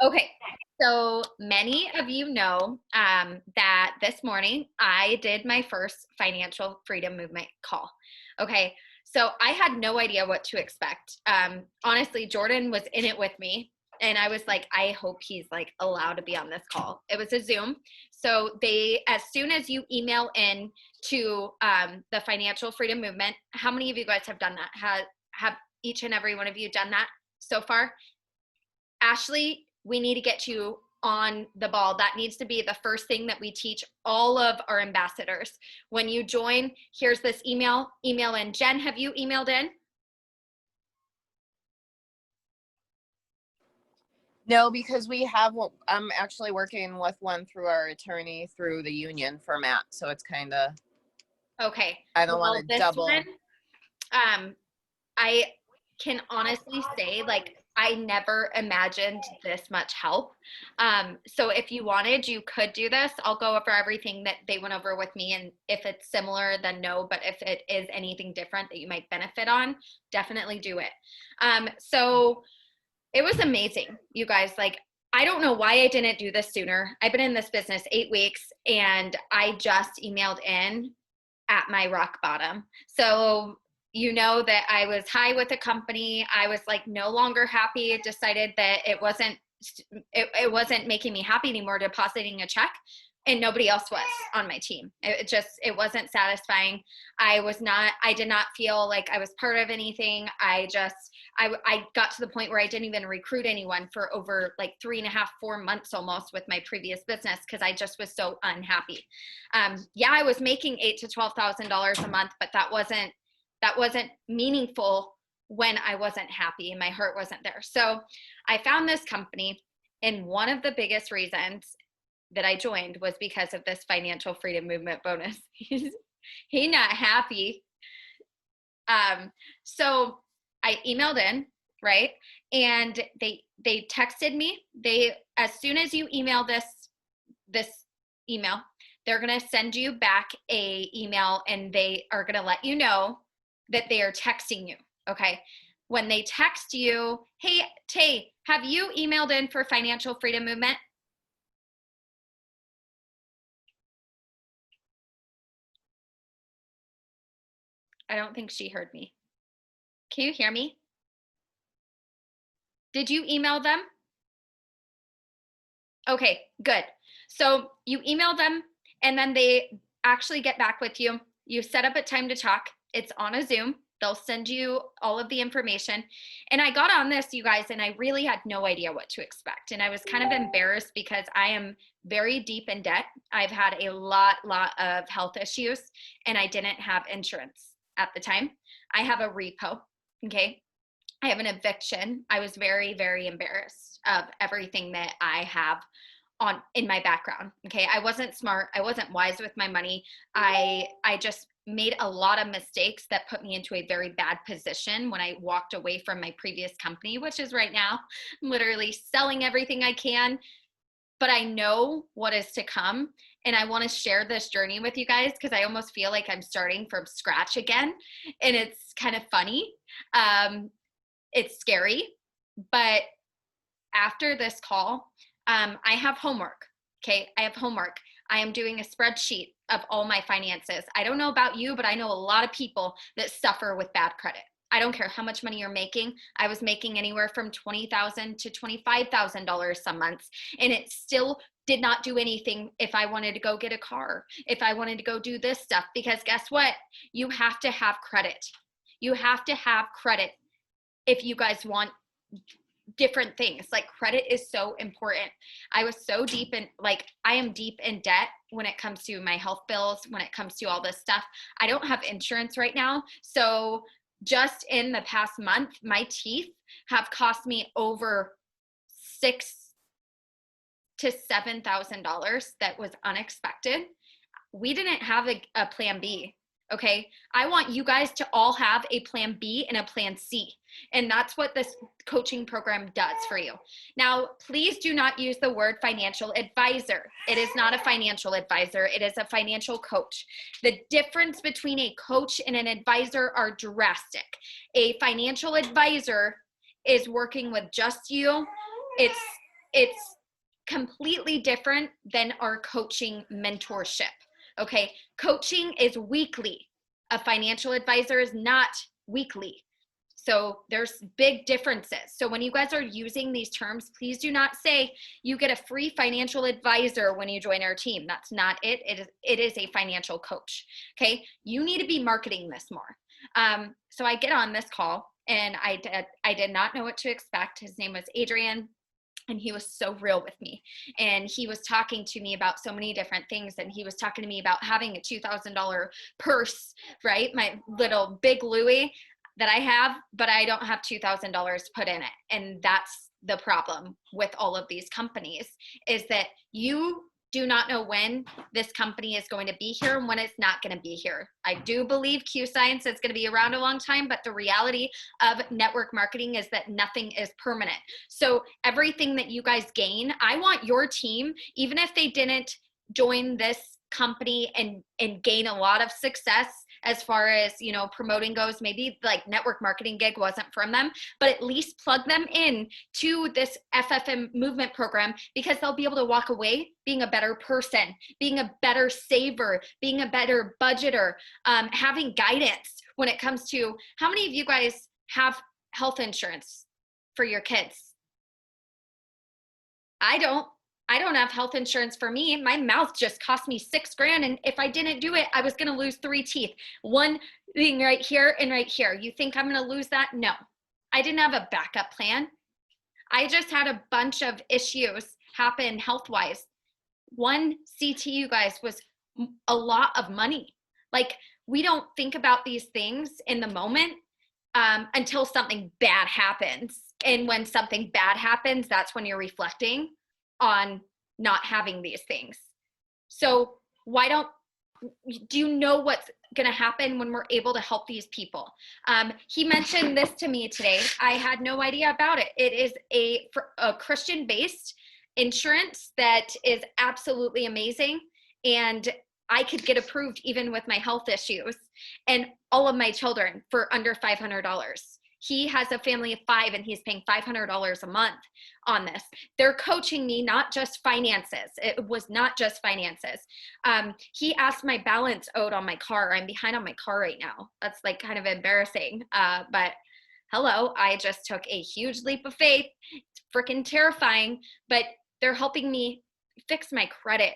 Okay, so many of you know that this morning I did my first financial freedom movement call. Okay, so I had no idea what to expect. Honestly, Jordan was in it with me, and I was like, I hope he's like allowed to be on this call. It was a Zoom. So as soon as you email in to the financial freedom movement, how many of you guys have done that? Have each and every one of you done that so far? Ashley, we need to get you on the ball. That needs to be the first thing that we teach all of our ambassadors. When you join, here's this email in. Jen, have you emailed in? No, because I'm actually working with one through our attorney through the union for Matt. So it's kind of, Okay. I don't want to double. One, I can honestly say, like, I never imagined this much help. So if you wanted, you could do this. I'll go over everything that they went over with me. And if it's similar, then no. But if it is anything different that you might benefit on, definitely do it. So it was amazing, you guys. Like, I don't know why I didn't do this sooner. I've been in this business 8 weeks and I just emailed in at my rock bottom. So you know that I was high with the company. I was like no longer happy. I decided that it wasn't making me happy anymore depositing a check, and nobody else was on my team. It wasn't satisfying. I did not feel like I was part of anything. I got to the point where I didn't even recruit anyone for over like 3.5, 4 months almost with my previous business because I just was so unhappy. Yeah, I was making $8,000 to $12,000 a month, but that wasn't meaningful when I wasn't happy and my heart wasn't there. So I found this company, and one of the biggest reasons that I joined was because of this financial freedom movement bonus. He's not happy. So I emailed in, right? And they texted me. As soon as you email this email, they're going to send you back a email, and they are going to let you know that they are texting you. Okay. When they text you, hey, Tay, have you emailed in for financial freedom movement? I don't think she heard me. Can you hear me? Did you email them? Okay, good. So you email them, and then they actually get back with you. You set up a time to talk. It's on a Zoom. They'll send you all of the information. And I got on this, you guys, and I really had no idea what to expect. And I was kind of embarrassed because I am very deep in debt. I've had a lot of health issues, and I didn't have insurance at the time. I have a repo, okay? I have an eviction. I was very, very embarrassed of everything that I have in my background. Okay. I wasn't smart. I wasn't wise with my money. I just made a lot of mistakes that put me into a very bad position when I walked away from my previous company, which is right now I'm literally selling everything I can. But I know what is to come. And I want to share this journey with you guys because I almost feel like I'm starting from scratch again. And it's kind of funny. It's scary, but after this call, I have homework. Okay, I have homework. I am doing a spreadsheet of all my finances. I don't know about you, but I know a lot of people that suffer with bad credit. I don't care how much money you're making. I was making anywhere from $20,000 to $25,000 some months, and it still did not do anything if I wanted to go get a car, if I wanted to go do this stuff, because guess what? You have to have credit. You have to have credit if you guys want different things. Like, credit is so important. I was so deep in, like, I am deep in debt when it comes to my health bills, when it comes to all this stuff. I don't have insurance right now. So just in the past month, my teeth have cost me over $6,000 to $7,000. That was unexpected. We didn't have a plan B. Okay. I want you guys to all have a plan B and a plan C. And that's what this coaching program does for you. Now, please do not use the word financial advisor. It is not a financial advisor. It is a financial coach. The difference between a coach and an advisor are drastic. A financial advisor is working with just you. It's it's completely different than our coaching mentorship. Okay. Coaching is weekly. A financial advisor is not weekly. So there's big differences. So when you guys are using these terms, please do not say you get a free financial advisor when you join our team. That's not it. It is a financial coach. Okay. You need to be marketing this more. So I get on this call and I did not know what to expect. His name was Adrian. And he was so real with me. And he was talking to me about so many different things. And he was talking to me about having a $2,000 purse, right? My little big Louis that I have, but I don't have $2,000 put in it. And that's the problem with all of these companies, is that you do not know when this company is going to be here and when it's not going to be here. I do believe Q Science is going to be around a long time, but the reality of network marketing is that nothing is permanent. So everything that you guys gain, I want your team, even if they didn't join this company and gain a lot of success as far as, you know, promoting goes, maybe like network marketing gig wasn't from them, but at least plug them in to this FFM movement program, because they'll be able to walk away being a better person, being a better saver, being a better budgeter, having guidance when it comes to, how many of you guys have health insurance for your kids? I don't have health insurance for me. My mouth just cost me $6,000. And if I didn't do it, I was going to lose 3 teeth. One thing right here and right here. You think I'm going to lose that? No, I didn't have a backup plan. I just had a bunch of issues happen health-wise. One CT, you guys, was a lot of money. Like, we don't think about these things in the moment until something bad happens. And when something bad happens, that's when you're reflecting on not having these things. So do you know what's going to happen when we're able to help these people? He mentioned this to me today. I had no idea about it. It is a Christian-based insurance that is absolutely amazing. And I could get approved even with my health issues, and all of my children for under $500. He has a family of 5 and he's paying $500 a month on this. They're coaching me, not just finances. It was not just finances. He asked my balance owed on my car. I'm behind on my car right now. That's like kind of embarrassing. But hello, I just took a huge leap of faith. It's freaking terrifying, but they're helping me fix my credit.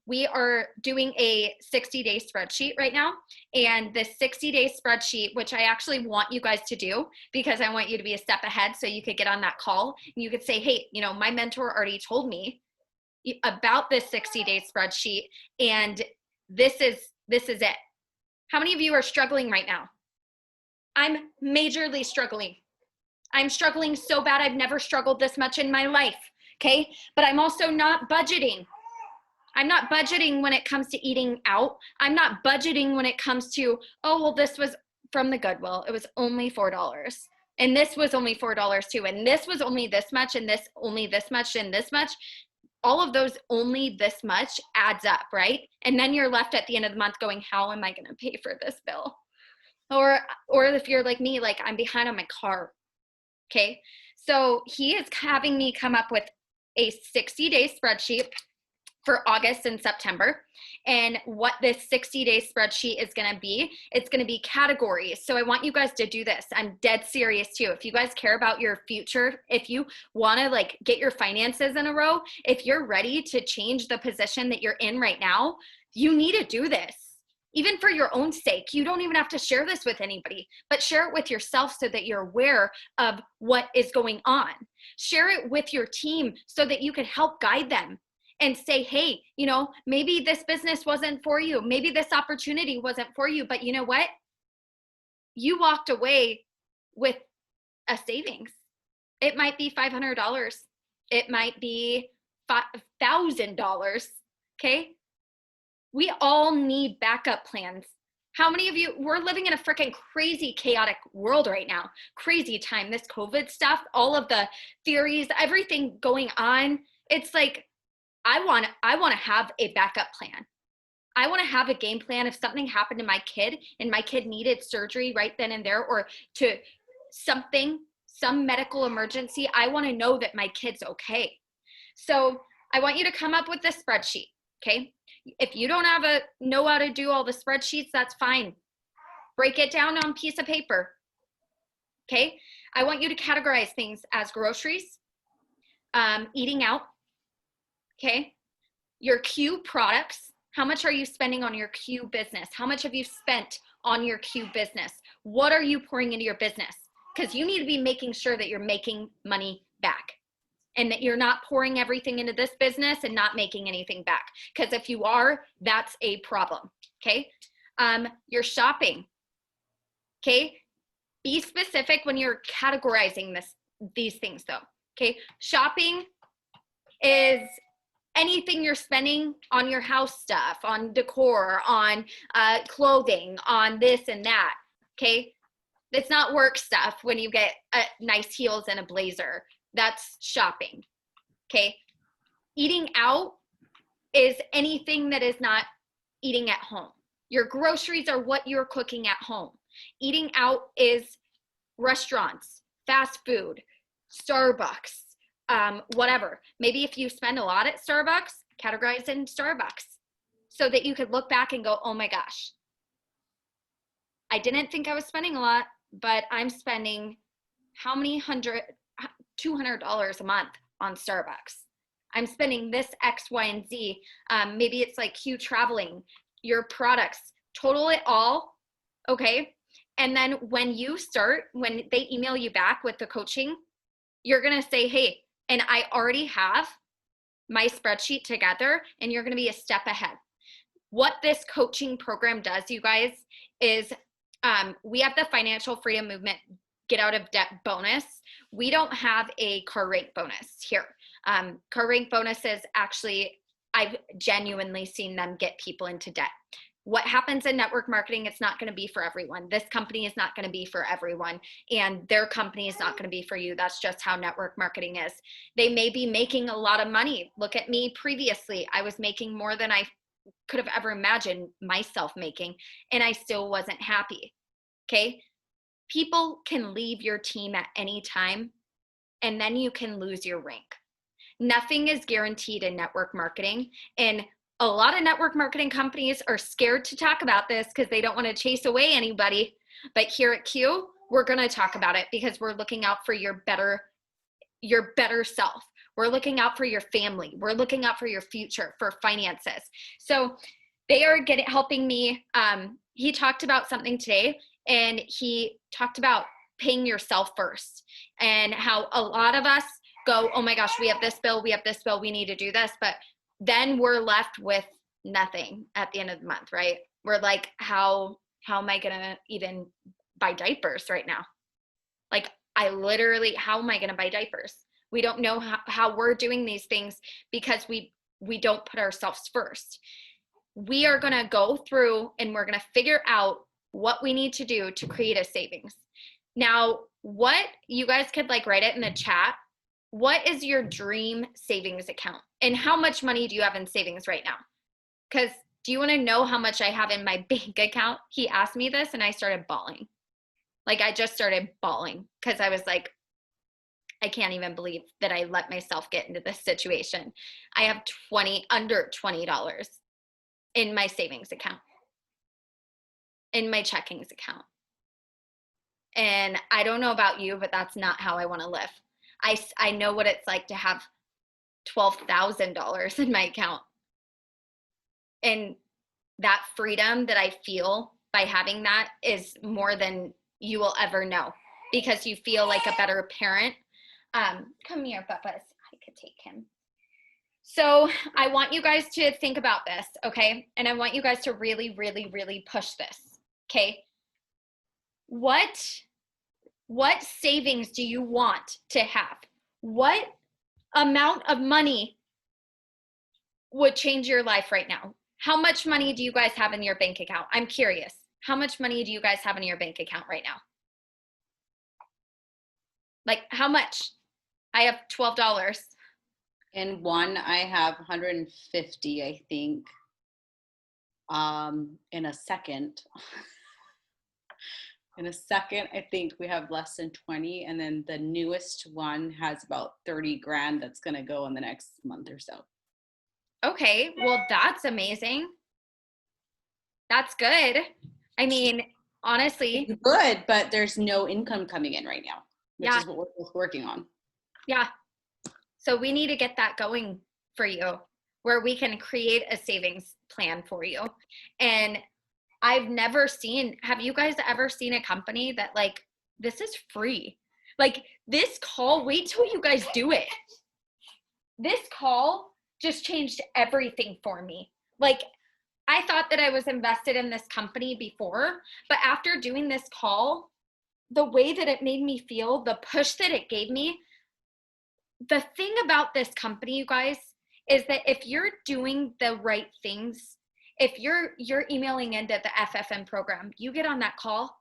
We are doing a 60-day spreadsheet right now. And the 60-day spreadsheet, which I actually want you guys to do, because I want you to be a step ahead so you could get on that call and you could say, hey, you know, my mentor already told me about this 60-day spreadsheet, and this is it. How many of you are struggling right now? I'm majorly struggling. I'm struggling so bad. I've never struggled this much in my life. Okay. But I'm also not budgeting. I'm not budgeting when it comes to eating out. I'm not budgeting when it comes to, oh, well, this was from the Goodwill. It was only $4. And this was only $4 too. And this was only this much, and this only this much, and this much. All of those only this much adds up, right? And then you're left at the end of the month going, how am I going to pay for this bill? Or if you're like me, like I'm behind on my car. Okay. So he is having me come up with a 60-day spreadsheet for August and September. And what this 60-day spreadsheet is going to be, it's going to be categories. So I want you guys to do this. I'm dead serious too. If you guys care about your future, if you want to like get your finances in a row, if you're ready to change the position that you're in right now, you need to do this. Even for your own sake. You don't even have to share this with anybody, but share it with yourself so that you're aware of what is going on. Share it with your team so that you can help guide them and say, hey, you know, maybe this business wasn't for you. Maybe this opportunity wasn't for you, but you know what? You walked away with a savings. It might be $500. It might be $1,000. Okay. We all need backup plans. How many of you, we're living in a freaking crazy, chaotic world right now. Crazy time, this COVID stuff, all of the theories, everything going on. It's like, I want to have a backup plan. I want to have a game plan if something happened to my kid and my kid needed surgery right then and there, or to something some medical emergency, I want to know that my kid's okay. So I want you to come up with a spreadsheet, okay? If you don't know how to do all the spreadsheets, that's fine. Break it down on a piece of paper, okay? I want you to categorize things as groceries, eating out, okay? Your Q products, how much are you spending on your Q business? How much have you spent on your Q business? What are you pouring into your business? Because you need to be making sure that you're making money back and that you're not pouring everything into this business and not making anything back. Because if you are, that's a problem, okay? Your shopping, okay? Be specific when you're categorizing these things though, okay? Shopping is anything you're spending on your house stuff, on decor, on clothing, on this and that, okay? It's not work stuff when you get nice heels and a blazer. That's shopping, okay? Eating out is anything that is not eating at home. Your groceries are what you're cooking at home. Eating out is restaurants, fast food, Starbucks, whatever. Maybe if you spend a lot at Starbucks, categorize in Starbucks so that you could look back and go, oh my gosh, I didn't think I was spending a lot, but I'm spending how many $200 a month on Starbucks. I'm spending this X, Y, and Z. Maybe it's like Q traveling, your products, total it all, okay? And then when they email you back with the coaching, you're gonna say, hey, and I already have my spreadsheet together, and you're gonna be a step ahead. What this coaching program does, you guys, is we have the Financial Freedom Movement Get Out of Debt bonus. We don't have a car rank bonus here. Car rank bonuses, actually, I've genuinely seen them get people into debt. What happens in network marketing, it's not going to be for everyone. This company is not going to be for everyone, and their company is not going to be for you. That's just how network marketing is. They may be making a lot of money. Look at me previously. I was making more than I could have ever imagined myself making, and I still wasn't happy, okay? People can leave your team at any time, and then you can lose your rank. Nothing is guaranteed in network marketing, and a lot of network marketing companies are scared to talk about this because they don't want to chase away anybody. But here at Q, we're going to talk about it because we're looking out for your better self. We're looking out for your family. We're looking out for your future, for finances. So they are helping me. He talked about something today, and he talked about paying yourself first, and how a lot of us go, oh my gosh, we have this bill, we need to do this. But then we're left with nothing at the end of the month, right? We're like, how am I gonna even buy diapers right now? Like, how am I gonna buy diapers? We don't know how we're doing these things because we don't put ourselves first. We are gonna go through and we're gonna figure out what we need to do to create a savings. Now, what you guys could write it in the chat. What is your dream savings account? And how much money do you have in savings right now? Because do you want to know how much I have in my bank account? He asked me this and I started bawling. I just started bawling because I was like, I can't even believe that I let myself get into this situation. I have under $20 in my savings account, in my checkings account. And I don't know about you, but that's not how I want to live. I know what it's like to have $12,000 in my account. And that freedom that I feel by having that is more than you will ever know, because you feel like a better parent. Come here, Bubba's. I could take him. So I want you guys to think about this, okay? And I want you guys to really, really, really push this, okay? What savings do you want to have? What amount of money would change your life right now? How much money do you guys have in your bank account? I'm curious. How much money do you guys have in your bank account right now? How much? I have $12. In one, I have 150, I think. In a second, In a second, I think we have less than 20. And then the newest one has about 30 grand that's going to go in the next month or so. Okay, well, that's amazing. That's good. I mean, honestly, It's good, but there's no income coming in right now, which yeah, is what we're both working on. yeah. So we need to get that going for you where we can create a savings plan for you. And I've never seen, have you guys ever seen a company that like, this is free? Like this call, wait till you guys do it. This call just changed everything for me. Like I thought that I was invested in this company before, but after doing this call, the way that it made me feel, the push that it gave me, the thing about this company, you guys, is that if you're doing the right things, if you're emailing into the Ffm program, you get on that call,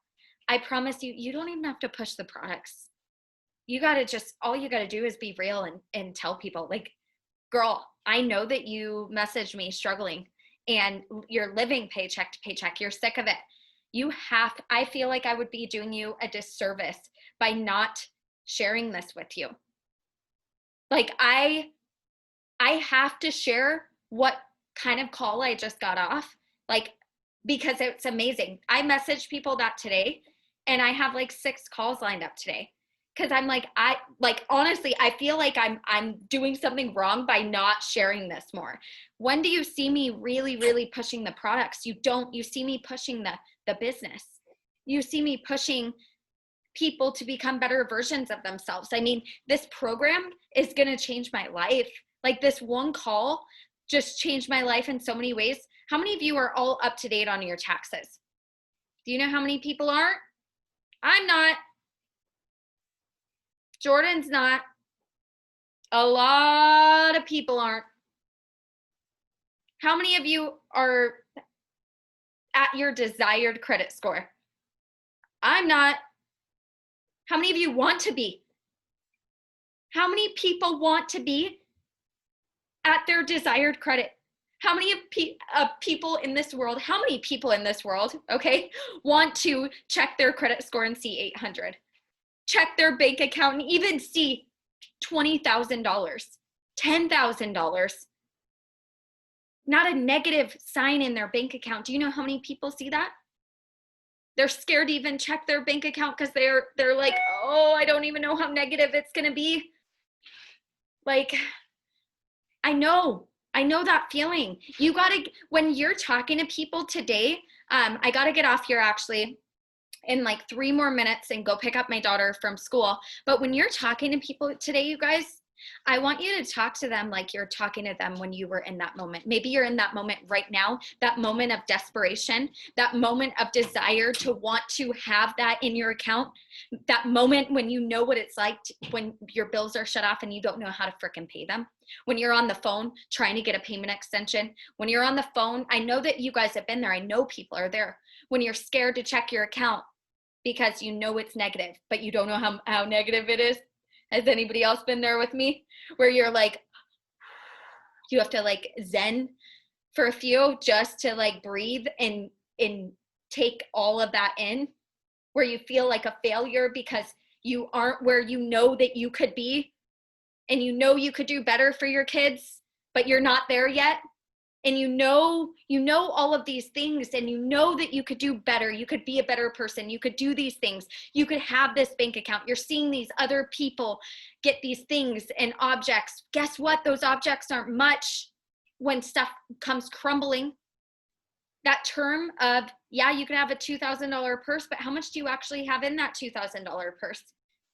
I promise you, you don't even have to push the products. You got to just, all you got to do is be real and tell people like, girl, I know that you messaged me struggling and you're living paycheck to paycheck. You're sick of it. I feel like I would be doing you a disservice by not sharing this with you. Like I have to share what kind of call I just got off, like, because it's amazing. I messaged people that today and I have like 6 calls lined up today. Cause I'm like, honestly, I feel like I'm doing something wrong by not sharing this more. When do you see me really, really pushing the products? You don't. You see me pushing the business. You see me pushing people to become better versions of themselves. I mean, this program is going to change my life. Like this one call just changed my life in so many ways. How many of you are all up to date on your taxes? Do you know how many people aren't? I'm not. Jordan's not. A lot of people aren't. How many of you are at your desired credit score? I'm not. How many of you want to be? How many people want to be at their desired credit? How many people in this world, okay, want to check their credit score and see 800? Check their bank account and even see $20,000, $10,000. Not a negative sign in their bank account. Do you know how many people see that? They're scared to even check their bank account because they're like, oh, I don't even know how negative it's gonna be. Like, I know that feeling. You gotta, when you're talking to people today, I gotta get off here actually in like 3 more minutes and go pick up my daughter from school. But when you're talking to people today, you guys, I want you to talk to them like you're talking to them when you were in that moment. Maybe you're in that moment right now, that moment of desperation, that moment of desire to want to have that in your account, that moment when you know what it's like when your bills are shut off and you don't know how to frickin' pay them. When you're on the phone trying to get a payment extension, when you're on the phone, I know that you guys have been there. I know people are there. When you're scared to check your account because you know it's negative, but you don't know how negative it is. Has anybody else been there with me? Where you're like, you have to like zen for a few just to like breathe and take all of that in, where you feel like a failure because you aren't where you know that you could be, and you know you could do better for your kids, but you're not there yet. And you know all of these things, and you know that you could do better. You could be a better person. You could do these things. You could have this bank account. You're seeing these other people get these things and objects. Guess what? Those objects aren't much when stuff comes crumbling. That term of, yeah, you can have a $2,000 purse, but how much do you actually have in that $2,000 purse?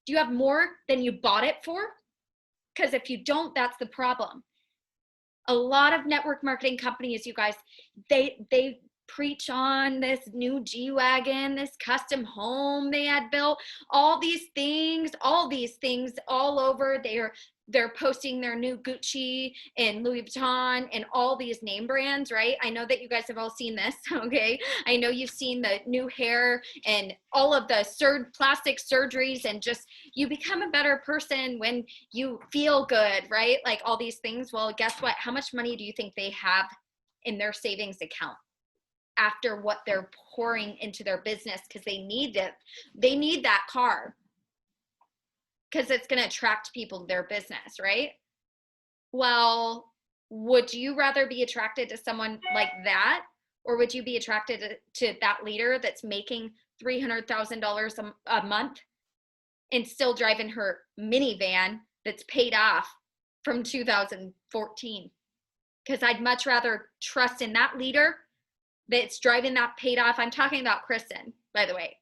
Do you have more than you bought it for? Because if you don't, that's the problem. A lot of network marketing companies, you guys, they preach on this new G-Wagon, this custom home they had built, all these things all over. They're posting their new Gucci and Louis Vuitton and all these name brands, right? I know that you guys have all seen this, okay? I know you've seen the new hair and all of the plastic surgeries, and just you become a better person when you feel good, right? Like all these things. Well, guess what? How much money do you think they have in their savings account? after what they're pouring into their business because they need it. They need that car because it's going to attract people to their business, right? Well, would you rather be attracted to someone like that, or would you be attracted to that leader that's making $300,000 a month and still driving her minivan that's paid off from 2014? Because I'd much rather trust in that leader that's driving that paid off. I'm talking about Kristen, by the way.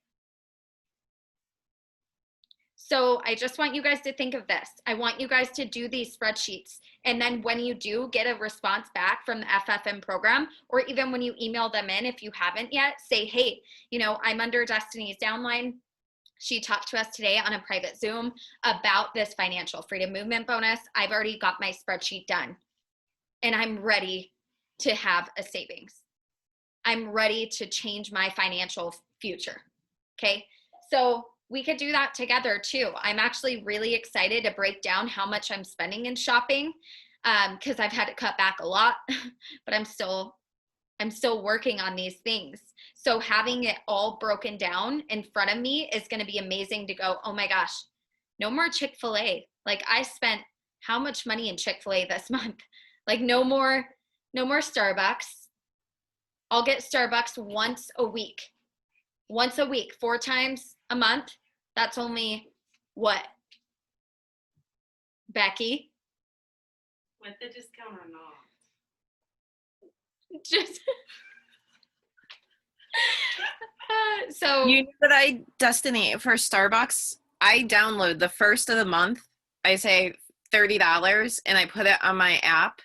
So I just want you guys to think of this. I want you guys to do these spreadsheets. And then when you do get a response back from the Ffm program, or even when you email them in, if you haven't yet, say, hey, I'm under Destiny's downline. She talked to us today on a private Zoom about this financial freedom movement bonus. I've already got my spreadsheet done and I'm ready to have a savings. I'm ready to change my financial future. Okay. So we could do that together too. I'm actually really excited to break down how much I'm spending in shopping because I've had to cut back a lot, but I'm still working on these things. So having it all broken down in front of me is going to be amazing to go, oh my gosh, no more Chick-fil-A. Like I spent how much money in Chick-fil-A this month? Like no more Starbucks. I'll get Starbucks once a week, 4 times a month. That's only what? Becky? With the discount or not? Just so You know that Destiny, for Starbucks, I download the first of the month. I say $30 and I put it on my app.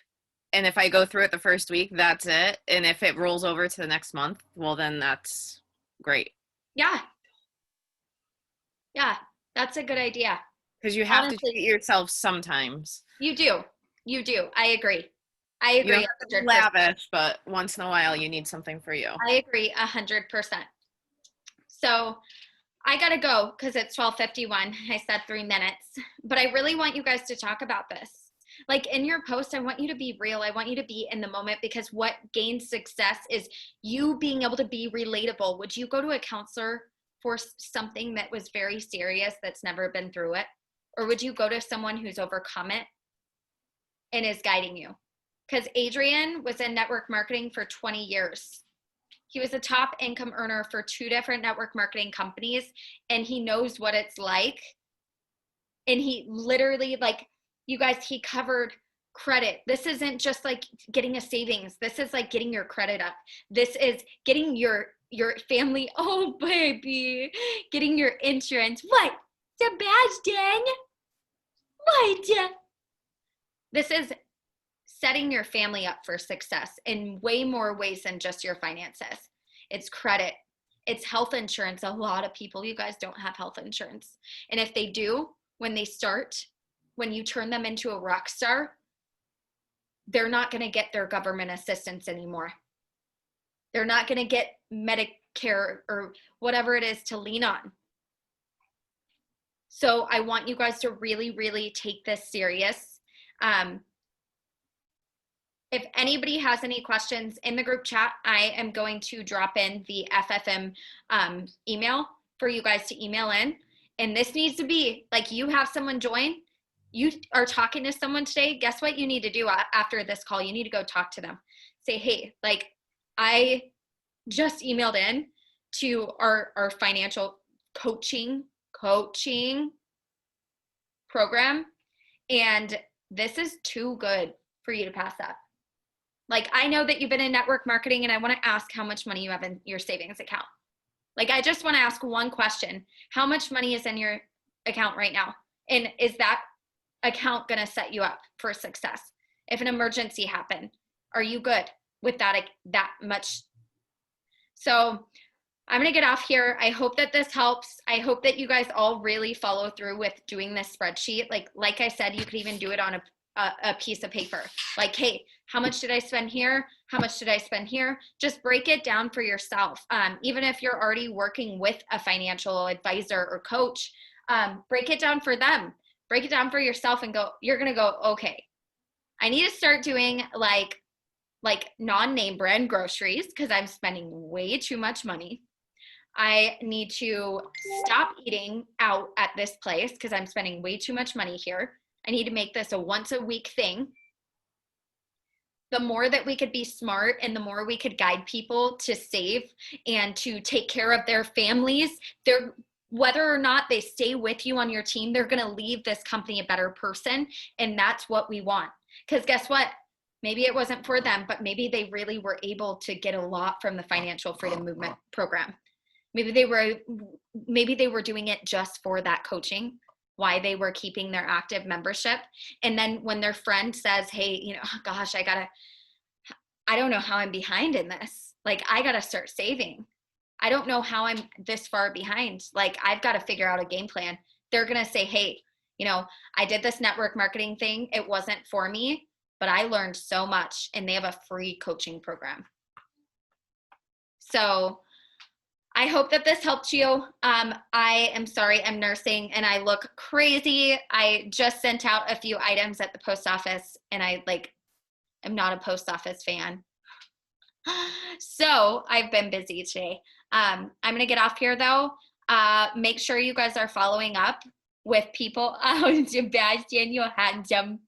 And if I go through it the first week, that's it. And if it rolls over to the next month, well, then that's great. yeah, that's a good idea. Because you have Honestly, to treat yourself sometimes. You do. I agree. You don't have to 100%. be lavish, but once in a while you need something for you. I agree 100%. So I gotta go because it's 12:51. I said 3 minutes, but I really want you guys to talk about this. Like in your post, I want you to be real. I want you to be in the moment because what gains success is you being able to be relatable. Would you go to a counselor for something that was very serious that's never been through it? Or would you go to someone who's overcome it and is guiding you? Because Adrian was in network marketing for 20 years. He was a top income earner for 2 different network marketing companies, and he knows what it's like. And he literally, like, you guys, he covered credit. This isn't just like getting a savings. This is like getting your credit up. This is getting your family, oh baby, getting your insurance. What? Sebastian? What? This is setting your family up for success in way more ways than just your finances. It's credit. It's health insurance. A lot of people, you guys, don't have health insurance. And if they do, when they start, when you turn them into a rock star, they're not going to get their government assistance anymore. They're not going to get Medicare or whatever it is to lean on. So I want you guys to really, really take this serious. If anybody has any questions in the group chat, I am going to drop in the FFM email for you guys to email in. And this needs to be like, you have someone join, you are talking to someone today. Guess what you need to do after this call? You need to go talk to them. Say, hey, like I just emailed in to our financial coaching program. And this is too good for you to pass up. Like, I know that you've been in network marketing and I want to ask how much money you have in your savings account. Like, I just want to ask one question. How much money is in your account right now? And is that account going to set you up for success? If an emergency happened, are you good with that much? So I'm going to get off here. I hope that this helps. I hope that you guys all really follow through with doing this spreadsheet. Like I said, you could even do it on a piece of paper. Like, hey, how much did I spend here? How much did I spend here? Just break it down for yourself. Even if you're already working with a financial advisor or coach, break it down for them. Break it down for yourself and you're going to go, okay, I need to start doing like like non-name brand groceries because I'm spending way too much money. I need to stop eating out at this place because I'm spending way too much money here. I need to make this a once a week thing. The more that we could be smart and the more we could guide people to save and to take care of their families, whether or not they stay with you on your team, they're going to leave this company a better person. And that's what we want. Because guess what? Maybe it wasn't for them, but maybe they really were able to get a lot from the Financial Freedom Movement program. Maybe they were doing it just for that coaching, why they were keeping their active membership. And then when their friend says, hey, you know, gosh, I don't know how I'm behind in this. Like, I got to start saving. I don't know how I'm this far behind. Like, I've got to figure out a game plan. They're going to say, hey, you know, I did this network marketing thing. It wasn't for me, but I learned so much, and they have a free coaching program. So I hope that this helped you. I am sorry, I'm nursing and I look crazy. I just sent out a few items at the post office, and I'm not a post office fan. So I've been busy today. I'm going to get off here though. Make sure you guys are following up with people. Oh, Sebastian, you're handsome.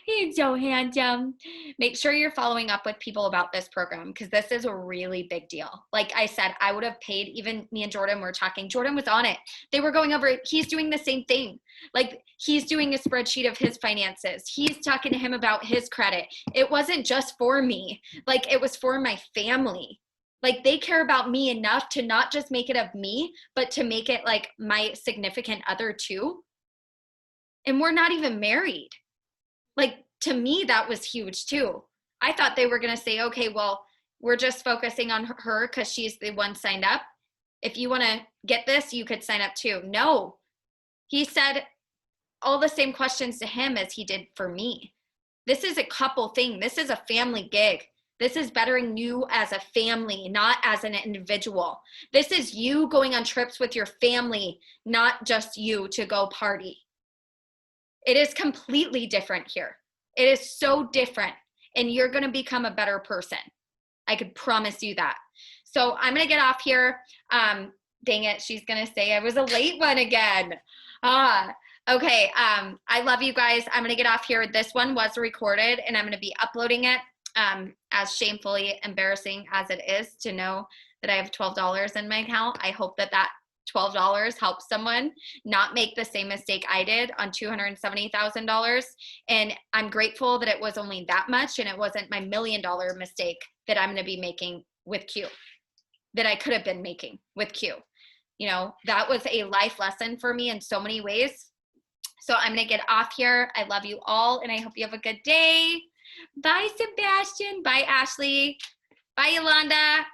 He's so handsome. Make sure you're following up with people about this program because this is a really big deal. Like I said, I would have paid, even me and Jordan were talking. Jordan was on it. They were going over it. He's doing the same thing. Like he's doing a spreadsheet of his finances. He's talking to him about his credit. It wasn't just for me. Like it was for my family. Like they care about me enough to not just make it of me, but to make it like my significant other too. And we're not even married. Like, to me, that was huge too. I thought they were going to say, okay, well, we're just focusing on her because she's the one signed up. If you want to get this, you could sign up too. No, he said all the same questions to him as he did for me. This is a couple thing. This is a family gig. This is bettering you as a family, not as an individual. This is you going on trips with your family, not just you to go party. It is completely different here. It is so different, and you're going to become a better person. I could promise you that. So I'm going to get off here. Dang it. She's going to say I was a late one again. Okay. I love you guys. I'm going to get off here. This one was recorded, and I'm going to be uploading it. As shamefully embarrassing as it is to know that I have $12 in my account. I hope that $12 helps someone not make the same mistake I did on $270,000. And I'm grateful that it was only that much and it wasn't my $1 million mistake that I'm going to be making with Q, that I could have been making with Q. You know, that was a life lesson for me in so many ways. So I'm going to get off here. I love you all, and I hope you have a good day. Bye, Sebastian. Bye, Ashley. Bye, Yolanda.